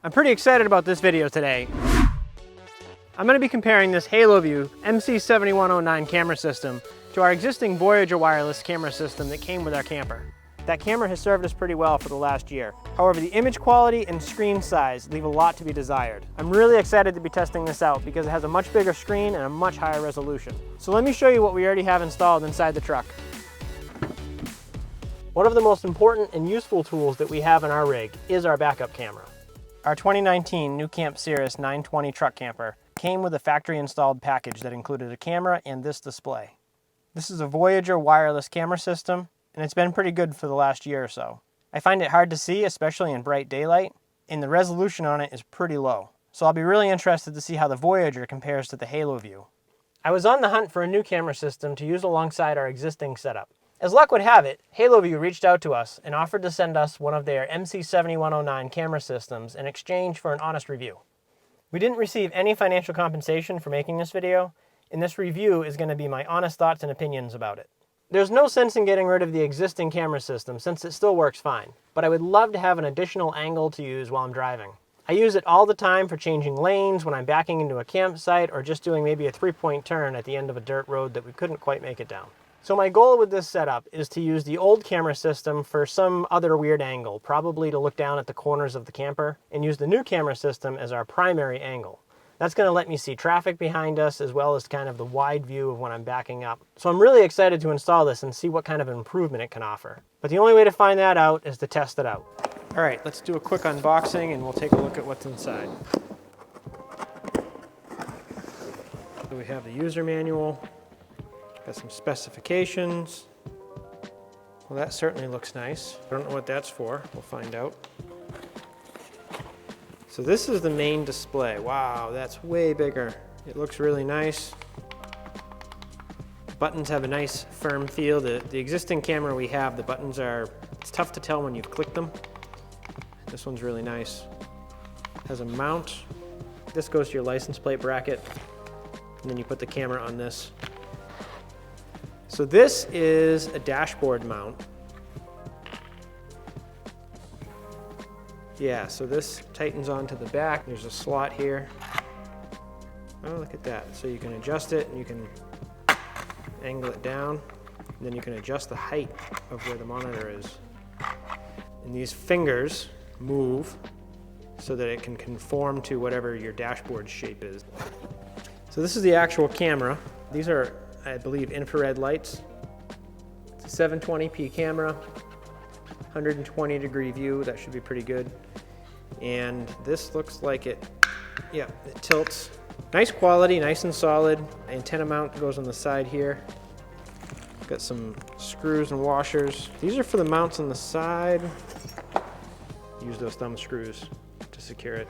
I'm pretty excited about this video today. I'm going to be comparing this Haloview MC7109 camera system to our existing Voyager wireless camera system that came with our camper. That camera has served us pretty well for the last year. However, the image quality and screen size leave a lot to be desired. I'm really excited to be testing this out because it has a much bigger screen and a much higher resolution. So let me show you what we already have installed inside the truck. One of the most important and useful tools that we have in our rig is our backup camera. Our 2019 NuCamp Cirrus 920 truck camper came with a factory installed package that included a camera and this display. This is a Voyager wireless camera system, and it's been pretty good for the last year or so. I find it hard to see, especially in bright daylight, and the resolution on it is pretty low. So I'll be really interested to see how the Voyager compares to the Haloview. I was on the hunt for a new camera system to use alongside our existing setup. As luck would have it, Haloview reached out to us and offered to send us one of their MC7109 camera systems in exchange for an honest review. We didn't receive any financial compensation for making this video, and this review is going to be my honest thoughts and opinions about it. There's no sense in getting rid of the existing camera system since it still works fine, but I would love to have an additional angle to use while I'm driving. I use it all the time for changing lanes when I'm backing into a campsite or just doing maybe a 3-point turn at the end of a dirt road that we couldn't quite make it down. So my goal with this setup is to use the old camera system for some other weird angle, probably to look down at the corners of the camper, and use the new camera system as our primary angle. That's going to let me see traffic behind us as well as kind of the wide view of when I'm backing up. So I'm really excited to install this and see what kind of improvement it can offer. But the only way to find that out is to test it out. All right, let's do a quick unboxing and we'll take a look at what's inside. So we have the user manual. Got some specifications. Well, that certainly looks nice. I don't know what that's for. We'll find out. So this is the main display. Wow, that's way bigger. It looks really nice. Buttons have a nice firm feel. The existing camera we have, the buttons it's tough to tell when you've clicked them. This one's really nice. Has a mount. This goes to your license plate bracket. And then you put the camera on this. So this is a dashboard mount. Yeah, so this tightens onto the back. There's a slot here. Oh, look at that. So you can adjust it and you can angle it down. And then you can adjust the height of where the monitor is. And these fingers move so that it can conform to whatever your dashboard shape is. So this is the actual camera. These are, I believe, infrared lights. It's a 720p camera, 120-degree view. That should be pretty good. And this looks like it tilts. Nice quality, nice and solid. Antenna mount goes on the side here. Got some screws and washers. These are for the mounts on the side. Use those thumb screws to secure it.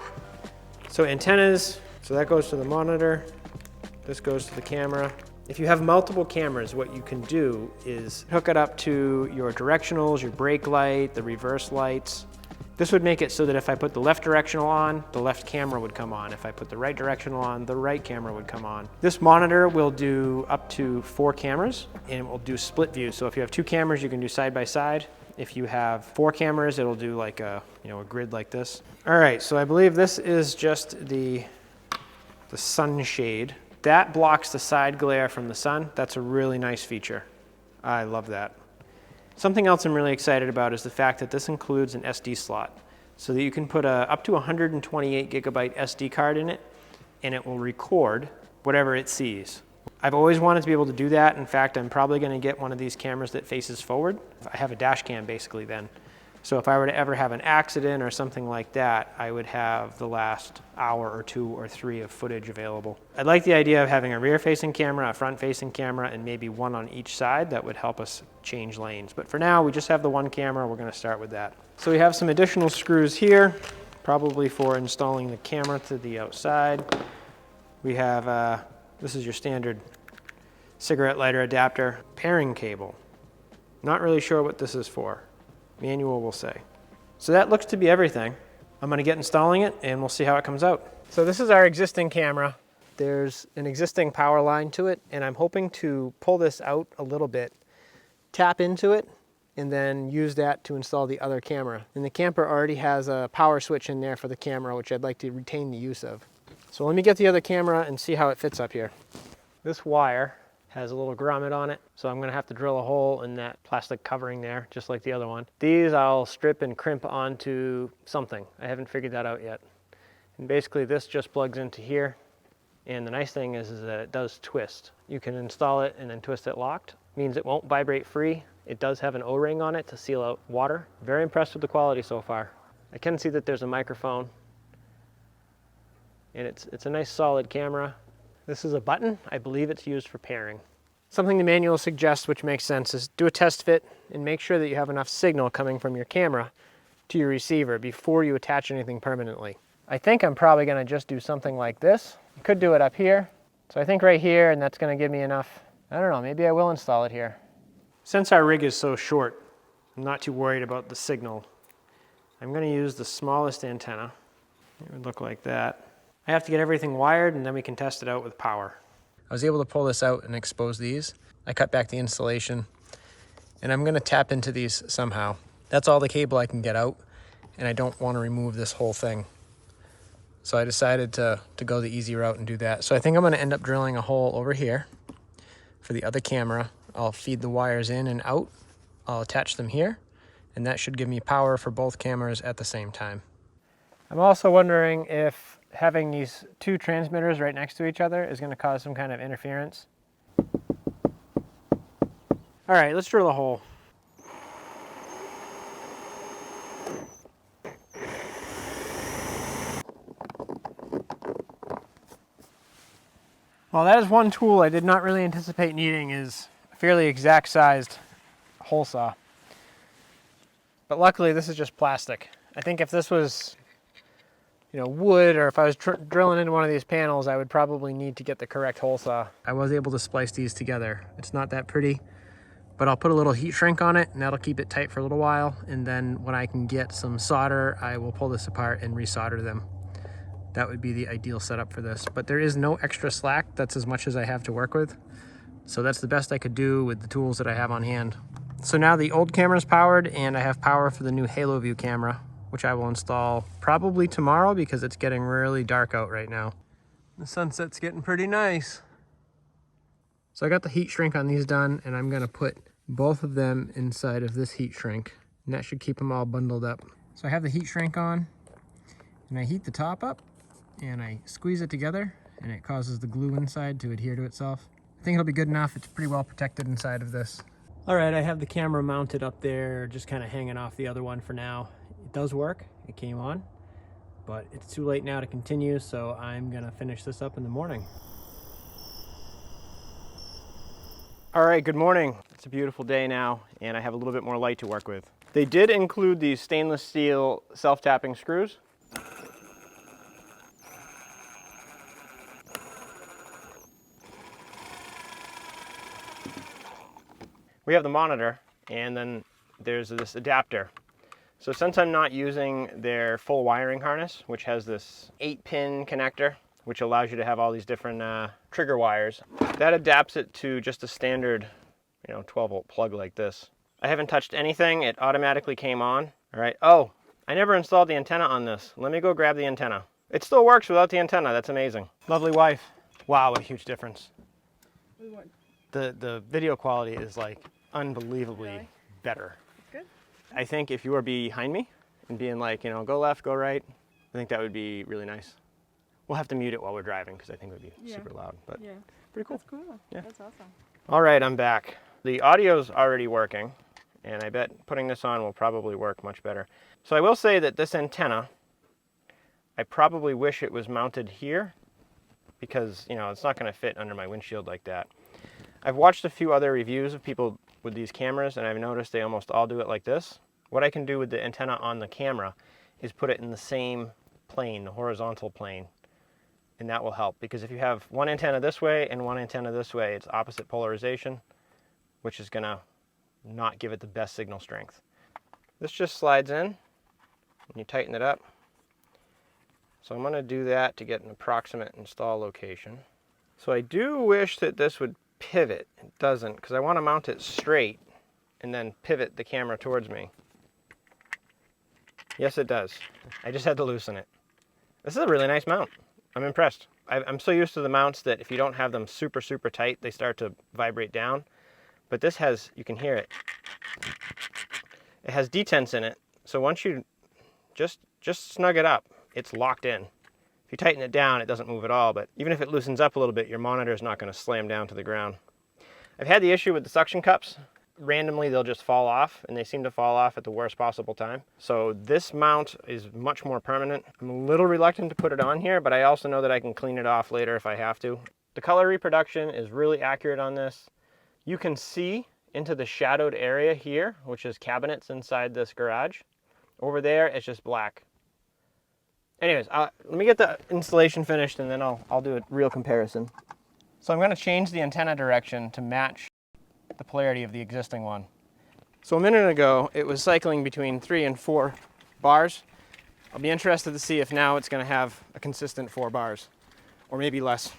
So antennas, so that goes to the monitor. This goes to the camera. If you have multiple cameras, what you can do is hook it up to your directionals, your brake light, the reverse lights. This would make it so that if I put the left directional on, the left camera would come on. If I put the right directional on, the right camera would come on. This monitor will do up to 4 cameras and it will do split view. So if you have 2 cameras, you can do side by side. If you have 4 cameras, it'll do like a grid like this. All right, so I believe this is just the sunshade. That blocks the side glare from the sun. That's a really nice feature. I love that. Something else I'm really excited about is the fact that this includes an SD slot so that you can put up to 128 gigabyte SD card in it and it will record whatever it sees. I've always wanted to be able to do that. In fact, I'm probably going to get one of these cameras that faces forward. I have a dash cam basically then. So if I were to ever have an accident or something like that, I would have the last hour or 2 or 3 of footage available. I'd like the idea of having a rear-facing camera, a front-facing camera, and maybe one on each side. That would help us change lanes. But for now, we just have the one camera. We're going to start with that. So we have some additional screws here, probably for installing the camera to the outside. We have, this is your standard cigarette lighter adapter, pairing cable. Not really sure what this is for. Manual will say. So that looks to be everything. I'm going to get installing it and we'll see how it comes out. So this is our existing camera. There's an existing power line to it and I'm hoping to pull this out a little bit, tap into it, and then use that to install the other camera. And the camper already has a power switch in there for the camera, which I'd like to retain the use of. So let me get the other camera and see how it fits up here. This wire has a little grommet on it, so I'm gonna have to drill a hole in that plastic covering there, just like the other one. These I'll strip and crimp onto something. I haven't figured that out yet. And basically this just plugs into here, and the nice thing is that it does twist. You can install it and then twist it locked. Means it won't vibrate free. It does have an O-ring on it to seal out water. Very impressed with the quality so far. I can see that there's a microphone, and it's a nice solid camera. This is a button. I believe it's used for pairing. Something the manual suggests, which makes sense, is do a test fit and make sure that you have enough signal coming from your camera to your receiver before you attach anything permanently. I think I'm probably gonna just do something like this. I could do it up here. So I think right here, and that's gonna give me enough. I don't know, maybe I will install it here. Since our rig is so short, I'm not too worried about the signal. I'm gonna use the smallest antenna. It would look like that. I have to get everything wired and then we can test it out with power. I was able to pull this out and expose these. I cut back the insulation and I'm gonna tap into these somehow. That's all the cable I can get out and I don't wanna remove this whole thing. So I decided to go the easy route and do that. So I think I'm gonna end up drilling a hole over here for the other camera. I'll feed the wires in and out. I'll attach them here and that should give me power for both cameras at the same time. I'm also wondering if having these two transmitters right next to each other is going to cause some kind of interference. All right, let's drill a hole. Well, that is one tool I did not really anticipate needing, is a fairly exact sized hole saw. But luckily this is just plastic. I think if this was wood, or if I was drilling into one of these panels, I would probably need to get the correct hole saw. I was able to splice these together. It's not that pretty, but I'll put a little heat shrink on it and that'll keep it tight for a little while. And then when I can get some solder, I will pull this apart and resolder them. That would be the ideal setup for this. But there is no extra slack. That's as much as I have to work with. So that's the best I could do with the tools that I have on hand. So now the old camera's powered and I have power for the new Haloview camera, which I will install probably tomorrow because it's getting really dark out right now. The sunset's getting pretty nice. So I got the heat shrink on these done and I'm gonna put both of them inside of this heat shrink and that should keep them all bundled up. So I have the heat shrink on and I heat the top up and I squeeze it together and it causes the glue inside to adhere to itself. I think it'll be good enough. It's pretty well protected inside of this. All right, I have the camera mounted up there, just kind of hanging off the other one for now. It does work, it came on, but it's too late now to continue, so I'm gonna finish this up in the morning. All right, good morning. It's a beautiful day now, and I have a little bit more light to work with. They did include these stainless steel self-tapping screws. We have the monitor, and then there's this adapter. So since I'm not using their full wiring harness, which has this 8-pin connector, which allows you to have all these different trigger wires, that adapts it to just a standard 12-volt plug like this. I haven't touched anything. It automatically came on. All right. Oh, I never installed the antenna on this. Let me go grab the antenna. It still works without the antenna. That's amazing. Lovely wife. Wow, what a huge difference. The video quality is like unbelievably better. Good. I think if you were behind me and being like, go left, go right, I think that would be really nice. We'll have to mute it while we're driving because I think it would be super loud, but pretty cool. That's cool. Yeah. That's awesome. All right, I'm back. The audio's already working, and I bet putting this on will probably work much better. So I will say that this antenna, I probably wish it was mounted here because, it's not going to fit under my windshield like that. I've watched a few other reviews of people with these cameras, and I've noticed they almost all do it like this. What I can do with the antenna on the camera is put it in the same plane, the horizontal plane, and that will help, because if you have one antenna this way and one antenna this way, it's opposite polarization, which is gonna not give it the best signal strength. This just slides in and you tighten it up. So I'm gonna do that to get an approximate install location. So I do wish that this would pivot. It doesn't, because I want to mount it straight and then pivot the camera towards me. Yes, it does. I just had to loosen it. This is a really nice mount. I'm impressed. I'm so used to the mounts that if you don't have them super, super tight, they start to vibrate down. But this has, you can hear it. It has detents in it. So once you just snug it up, it's locked in. If you tighten it down, it doesn't move at all. But even if it loosens up a little bit, your monitor is not going to slam down to the ground. I've had the issue with the suction cups. Randomly, they'll just fall off, and they seem to fall off at the worst possible time. So this mount is much more permanent. I'm a little reluctant to put it on here, but I also know that I can clean it off later if I have to. The color reproduction is really accurate on this. You can see into the shadowed area here, which is cabinets inside this garage. Over there, it's just black. Anyways, let me get the installation finished, and then I'll do a real comparison. So I'm going to change the antenna direction to match the polarity of the existing one. So a minute ago, it was cycling between 3 and 4 bars. I'll be interested to see if now it's going to have a consistent 4 bars, or maybe less.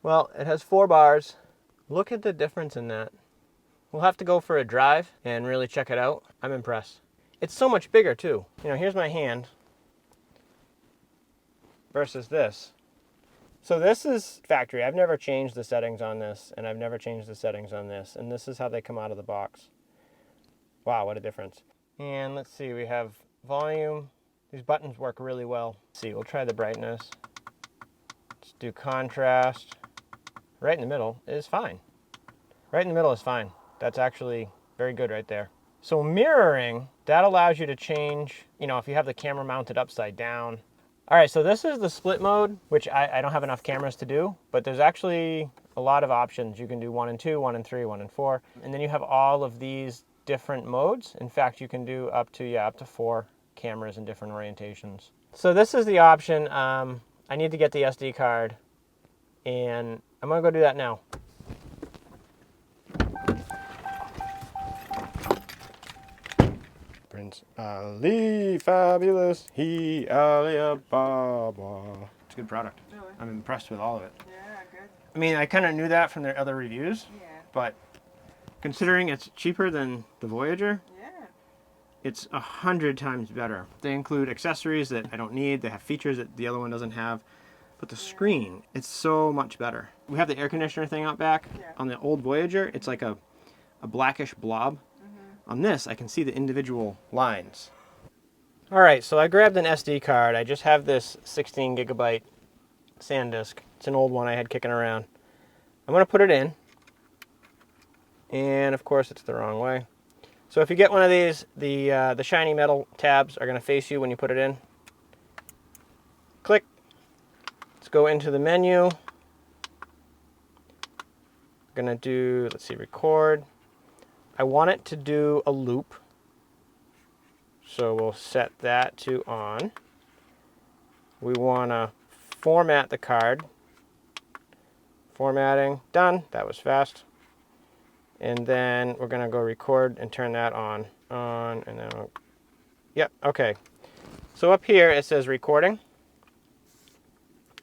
Well, it has 4 bars. Look at the difference in that. We'll have to go for a drive and really check it out. I'm impressed. It's so much bigger too. You know, here's my hand versus this. So this is factory. I've never changed the settings on this, and I've never changed the settings on this, and this is how they come out of the box. Wow, what a difference. And let's see, we have volume. These buttons work really well. Let's see, we'll try the brightness. Let's do contrast. Right in the middle is fine. Right in the middle is fine. That's actually very good right there. So mirroring, that allows you to change, you know, if you have the camera mounted upside down. All right, so this is the split mode, which I don't have enough cameras to do, but there's actually a lot of options. You can do 1 and 2, 1 and 3, 1 and 4, and then you have all of these different modes. In fact, you can do up to 4 cameras in different orientations. So this is the option. I need to get the SD card, and I'm gonna go do that now. Prince Ali, fabulous, he Alibaba. It's a good product. Really? I'm impressed with all of it. Yeah, good. I mean, I kind of knew that from their other reviews, but considering it's cheaper than the Voyager, it's 100 times better. They include accessories that I don't need. They have features that the other one doesn't have. But the screen, it's so much better. We have the air conditioner thing out back. On the old Voyager, it's like a blackish blob. On this, I can see the individual lines. All right, so I grabbed an SD card. I just have this 16 gigabyte SanDisk. It's an old one I had kicking around. I'm gonna put it in. And of course, it's the wrong way. So if you get one of these, the shiny metal tabs are gonna face you when you put it in. Click. Let's go into the menu. I'm gonna do, let's see, record. I want it to do a loop, so we'll set that to on. We want to format the card. Formatting, done. That was fast. And then we're going to go record and turn that on. And then, yep, okay. So up here it says recording.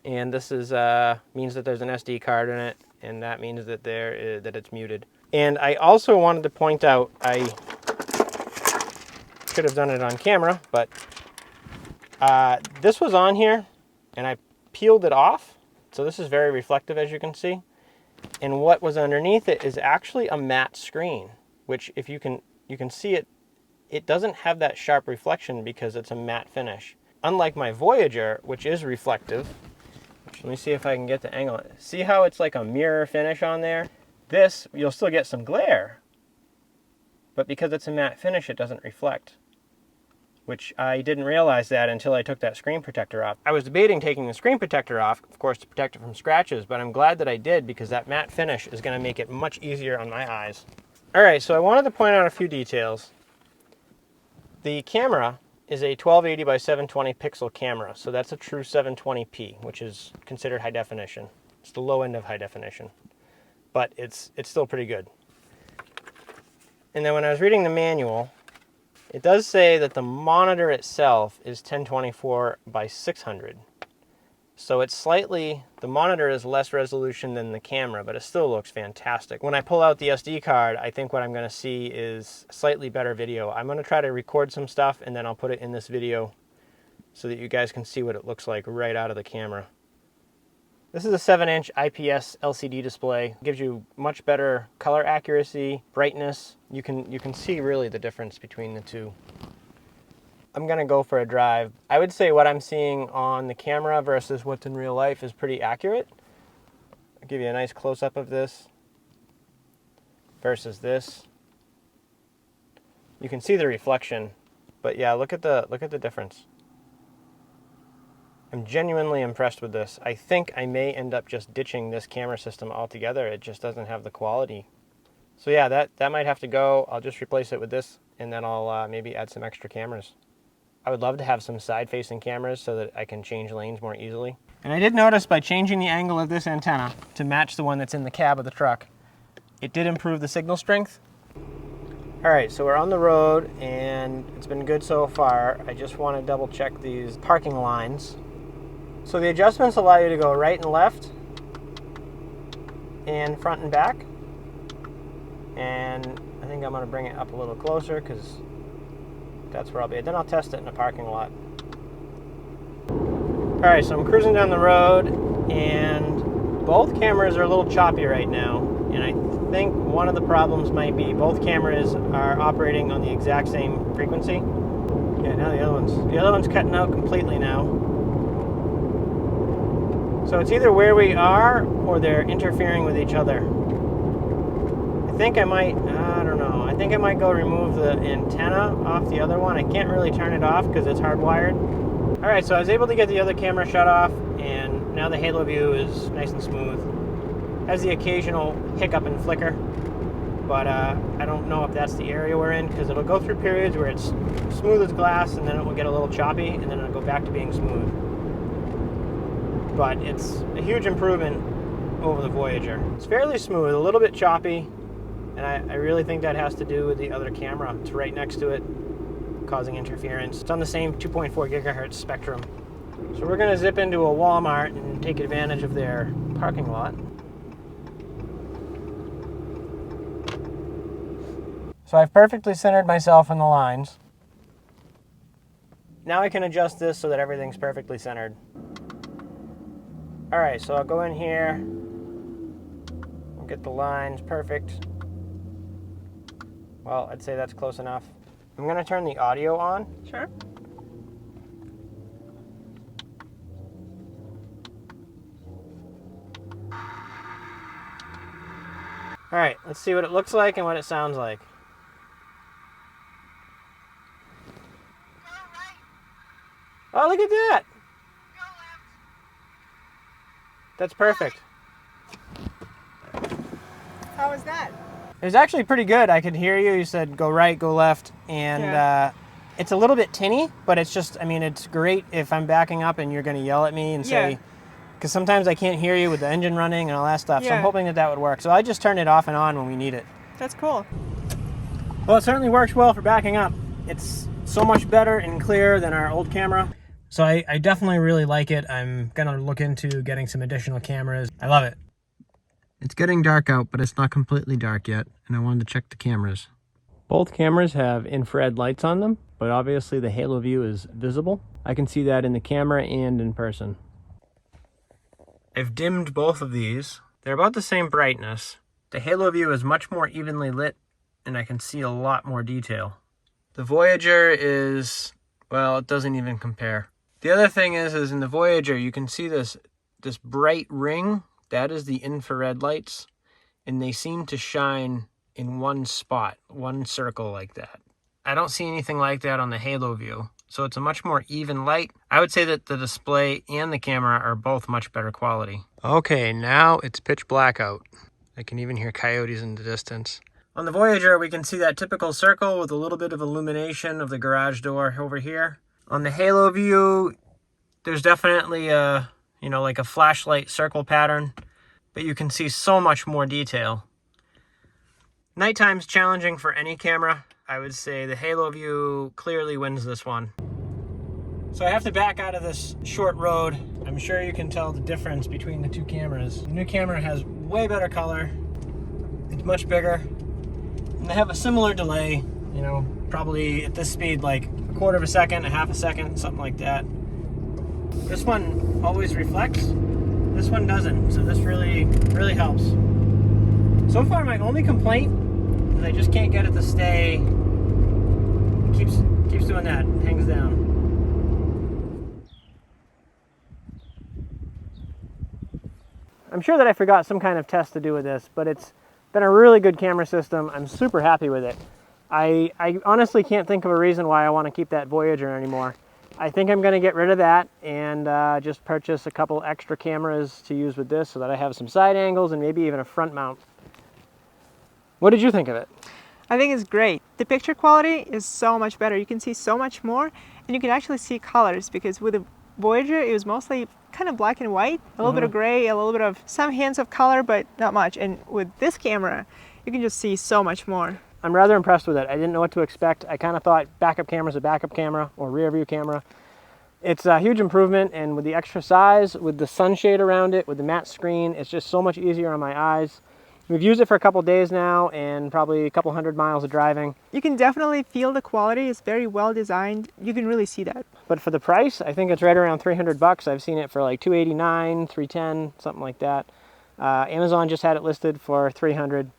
And this is means that there's an SD card in it, and that means that that it's muted. And I also wanted to point out, I could have done it on camera, but this was on here, and I peeled it off. So this is very reflective, as you can see. And what was underneath it is actually a matte screen, which if you can see it, it doesn't have that sharp reflection because it's a matte finish. Unlike my Voyager, which is reflective. Let me see if I can get the angle. See how it's like a mirror finish on there? This, you'll still get some glare, but because it's a matte finish, it doesn't reflect, which I didn't realize that until I took that screen protector off. I was debating taking the screen protector off, of course, to protect it from scratches, but I'm glad that I did because that matte finish is going to make it much easier on my eyes. All right, so I wanted to point out a few details. The camera is a 1280 by 720 pixel camera, so that's a true 720p, which is considered high definition. It's the low end of high definition, but it's still pretty good. And then when I was reading the manual, it does say that the monitor itself is 1024 by 600. So it's slightly, the monitor is less resolution than the camera, but it still looks fantastic. When I pull out the SD card, I think what I'm going to see is slightly better video. I'm going to try to record some stuff and then I'll put it in this video so that you guys can see what it looks like right out of the camera. This is a 7-inch IPS LCD display. It gives you much better color accuracy, brightness. You can see really the difference between the two. I'm gonna go for a drive. I would say what I'm seeing on the camera versus what's in real life is pretty accurate. I'll give you a nice close-up of this versus this. You can see the reflection, but yeah, look at the difference. I'm genuinely impressed with this. I think I may end up just ditching this camera system altogether. It just doesn't have the quality. So yeah, that might have to go. I'll just replace it with this, and then I'll maybe add some extra cameras. I would love to have some side-facing cameras so that I can change lanes more easily. And I did notice by changing the angle of this antenna to match the one that's in the cab of the truck, it did improve the signal strength. All right, so we're on the road and it's been good so far. I just want to double check these parking lines. So the adjustments allow you to go right and left and front and back. And I think I'm going to bring it up a little closer because that's where I'll be. Then I'll test it in a parking lot. All right, so I'm cruising down the road and both cameras are a little choppy right now. And I think one of the problems might be both cameras are operating on the exact same frequency. Yeah, now the other one's cutting out completely now. So it's either where we are or they're interfering with each other. I think I might, I don't know. I think I might go remove the antenna off the other one. I can't really turn it off because it's hardwired. All right, so I was able to get the other camera shut off and now the Haloview is nice and smooth. Has the occasional hiccup and flicker, but I don't know if that's the area we're in because it'll go through periods where it's smooth as glass and then it will get a little choppy and then it'll go back to being smooth. But it's a huge improvement over the Voyager. It's fairly smooth, a little bit choppy, and I really think that has to do with the other camera. It's right next to it, causing interference. It's on the same 2.4 gigahertz spectrum. So we're gonna zip into a Walmart and take advantage of their parking lot. So I've perfectly centered myself in the lines. Now I can adjust this so that everything's perfectly centered. All right, so I'll go in here, we'll get the lines perfect. Well, I'd say that's close enough. I'm gonna turn the audio on. Sure. All right, let's see what it looks like and what it sounds like. Oh, look at that. That's perfect. How was that? It was actually pretty good. I could hear you. You said go right, go left, and yeah. It's a little bit tinny, but it's just, I mean, it's great if I'm backing up and you're going to yell at me and say, because sometimes I can't hear you with the engine running and all that stuff, so I'm hoping that that would work. So I just turn it off and on when we need it. That's cool. Well, it certainly works well for backing up. It's so much better and clearer than our old camera. So I definitely really like it. I'm going to look into getting some additional cameras. I love it. It's getting dark out, but it's not completely dark yet, and I wanted to check the cameras. Both cameras have infrared lights on them, but obviously the Haloview is visible. I can see that in the camera and in person. I've dimmed both of these. They're about the same brightness. The Haloview is much more evenly lit, and I can see a lot more detail. The Voyager is, well, it doesn't even compare. The other thing is in the Voyager, you can see this bright ring. That is the infrared lights, and they seem to shine in one spot, one circle like that. I don't see anything like that on the Haloview, so it's a much more even light. I would say that the display and the camera are both much better quality. Okay, now it's pitch black out. I can even hear coyotes in the distance. On the Voyager, we can see that typical circle with a little bit of illumination of the garage door over here. On the Haloview, there's definitely a, like a flashlight circle pattern, but you can see so much more detail. Nighttime's challenging for any camera. I would say the Haloview clearly wins this one. So I have to back out of this short road. I'm sure you can tell the difference between the two cameras. The new camera has way better color. It's much bigger. And they have a similar delay, you know, probably at this speed like a quarter of a second, a half a second, something like that. This one always reflects. This one doesn't, so this really helps. So far my only complaint is I just can't get it to stay. It keeps doing that, hangs down. I'm sure that I forgot some kind of test to do with this, but it's been a really good camera system. I'm super happy with it. I honestly can't think of a reason why I want to keep that Voyager anymore. I think I'm going to get rid of that and just purchase a couple extra cameras to use with this so that I have some side angles and maybe even a front mount. What did you think of it? I think it's great. The picture quality is so much better. You can see so much more, and you can actually see colors, because with the Voyager it was mostly kind of black and white, a little bit of gray, a little bit of some hints of color, but not much. And with this camera, you can just see so much more. I'm rather impressed with it. I didn't know what to expect. I kind of thought backup camera's a backup camera or rear view camera. It's a huge improvement, and with the extra size, with the sunshade around it, with the matte screen, it's just so much easier on my eyes. We've used it for a couple days now and probably a couple hundred miles of driving. You can definitely feel the quality. It's very well designed. You can really see that. But for the price, I think it's right around 300 bucks. I've seen it for like 289, 310, something like that. Amazon just had it listed for 300.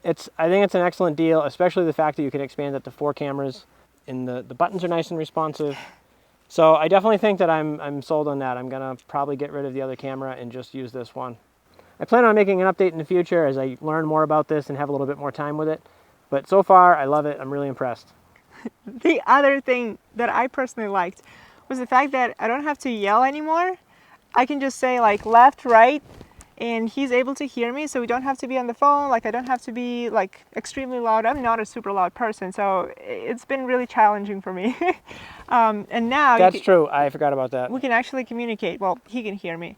I think it's an excellent deal, especially the fact that you can expand it to 4 cameras, and the buttons are nice and responsive. So I definitely think that I'm sold on that. I'm gonna probably get rid of the other camera and just use this one. I plan on making an update in the future as I learn more about this and have a little bit more time with it. But so far, I love it. I'm really impressed. The other thing that I personally liked was the fact that I don't have to yell anymore. I can just say like left, right, and he's able to hear me, so we don't have to be on the phone. Like, I don't have to be like extremely loud. I'm not a super loud person, so it's been really challenging for me. And now that's true. I forgot about that. We can actually communicate. Well, he can hear me.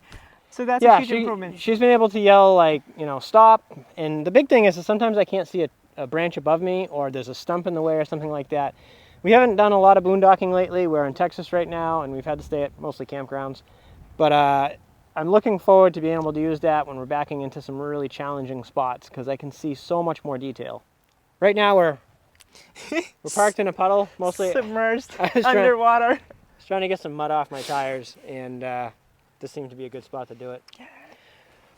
So that's a huge improvement. She's been able to yell like, you know, stop. And the big thing is that sometimes I can't see a branch above me, or there's a stump in the way or something like that. We haven't done a lot of boondocking lately. We're in Texas right now, and we've had to stay at mostly campgrounds. But I'm looking forward to being able to use that when we're backing into some really challenging spots, because I can see so much more detail. Right now we're parked in a puddle, mostly submerged underwater. I was trying to get some mud off my tires, and this seemed to be a good spot to do it.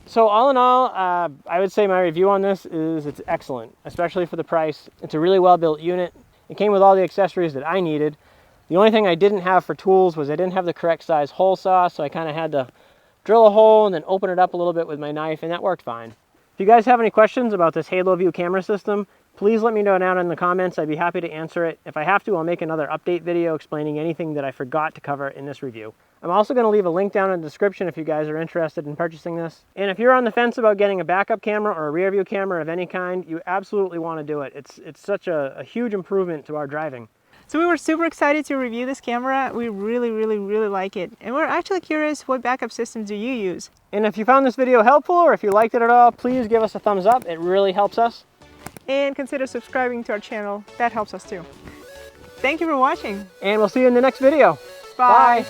So all in all, I would say my review on this is it's excellent, especially for the price. It's a really well-built unit. It came with all the accessories that I needed. The only thing I didn't have for tools was I didn't have the correct size hole saw, so I kind of had to drill a hole and then open it up a little bit with my knife, and that worked fine. If you guys have any questions about this Haloview camera system, please let me know down in the comments. I'd be happy to answer it. If I have to, I'll make another update video explaining anything that I forgot to cover in this review. I'm also going to leave a link down in the description if you guys are interested in purchasing this. And if you're on the fence about getting a backup camera or a rear view camera of any kind, you absolutely want to do it. It's such a huge improvement to our driving. So we were super excited to review this camera. We really like it. And we're actually curious, what backup systems do you use? And if you found this video helpful, or if you liked it at all, please give us a thumbs up. It really helps us. And consider subscribing to our channel. That helps us too. Thank you for watching. And we'll see you in the next video. Bye.